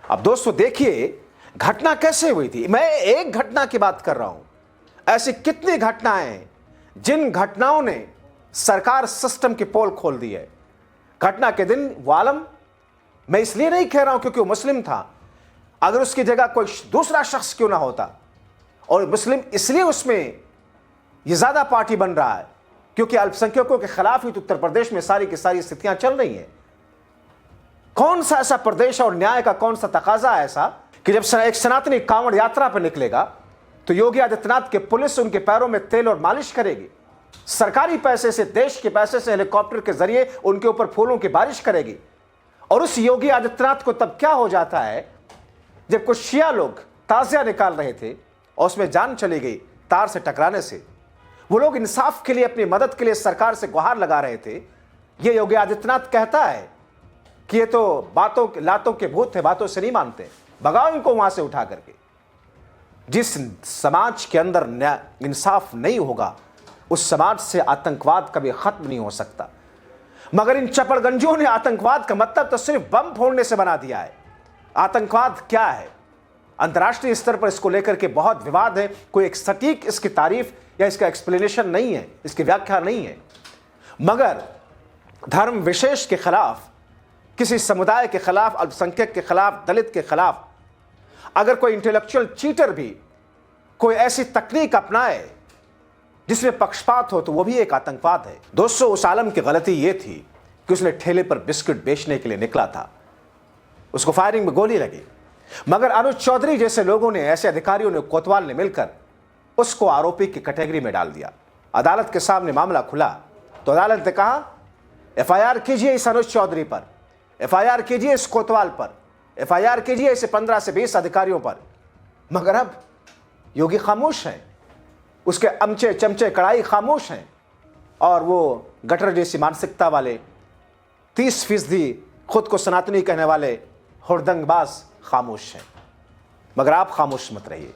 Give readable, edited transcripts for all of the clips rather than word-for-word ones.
अब दोस्तों देखिए घटना कैसे हुई थी। मैं एक घटना की बात कर रहा हूं, ऐसी कितनी घटनाएं हैं जिन घटनाओं ने सरकार सिस्टम की पोल खोल दी है। घटना के दिन वो आलम, मैं इसलिए नहीं कह रहा हूं क्योंकि वो मुस्लिम था, अगर उसकी जगह कोई दूसरा शख्स क्यों ना होता, और मुस्लिम इसलिए उसमें ये ज्यादा पार्टी बन रहा है क्योंकि अल्पसंख्यकों के खिलाफ ही तो उत्तर प्रदेश में सारी की सारी स्थितियां चल रही हैं। कौन सा ऐसा प्रदेश और न्याय का कौन सा तकाजा है ऐसा कि जब एक सनातनी कांवड़ यात्रा पर निकलेगा तो योगी आदित्यनाथ के पुलिस उनके पैरों में तेल और मालिश करेगी, सरकारी पैसे से, देश के पैसे से हेलीकॉप्टर के जरिए उनके ऊपर फूलों की बारिश करेगी। और उस योगी आदित्यनाथ को तब क्या हो जाता है जब कुछ शिया लोग ताजिया निकाल रहे थे और उसमें जान चली गई तार से टकराने से। वो लोग इंसाफ के लिए, अपनी मदद के लिए सरकार से गुहार लगा रहे थे। ये योगी आदित्यनाथ कहता है कि ये तो लातों के भूत थे, बातों से नहीं मानते, भगाओ इनको वहां से उठा करके। जिस समाज के अंदर इंसाफ नहीं होगा उस समाज से आतंकवाद कभी खत्म नहीं हो सकता। मगर इन चपड़गंजियों ने आतंकवाद का मतलब तो सिर्फ बम फोड़ने से बना दिया है। आतंकवाद क्या है, अंतर्राष्ट्रीय स्तर पर इसको लेकर के बहुत विवाद है। कोई एक सटीक इसकी तारीफ या इसका एक्सप्लेनेशन नहीं है, इसकी व्याख्या नहीं है। मगर धर्म विशेष के खिलाफ, किसी समुदाय के खिलाफ, अल्पसंख्यक के खिलाफ, दलित के खिलाफ अगर कोई इंटेलेक्चुअल चीटर भी कोई ऐसी तकनीक अपनाए जिसमें पक्षपात हो तो वो भी एक आतंकवाद है। दोस्तों, उस आलम की गलती ये थी कि उसने ठेले पर बिस्कुट बेचने के लिए निकला था, उसको फायरिंग में गोली लगी। मगर अनुज चौधरी जैसे लोगों ने, ऐसे अधिकारियों ने, कोतवाल ने मिलकर उसको आरोपी की कैटेगरी में डाल दिया। अदालत के सामने मामला खुला तो अदालत ने कहा एफआईआर कीजिए इस अनुज चौधरी पर, एफआईआर कीजिए इस कोतवाल पर, एफआईआर कीजिए इसे 15 से 20 अधिकारियों पर। मगर अब योगी खामोश हैं, उसके अमचे चमचे कड़ाई खामोश हैं, और वो गटर जैसी मानसिकता वाले 30% खुद को सनातनी कहने वाले हुड़दंगबाज खामोश हैं। मगर आप खामोश मत रहिए,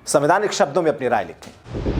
संवैधानिक शब्दों में अपनी राय लिखें।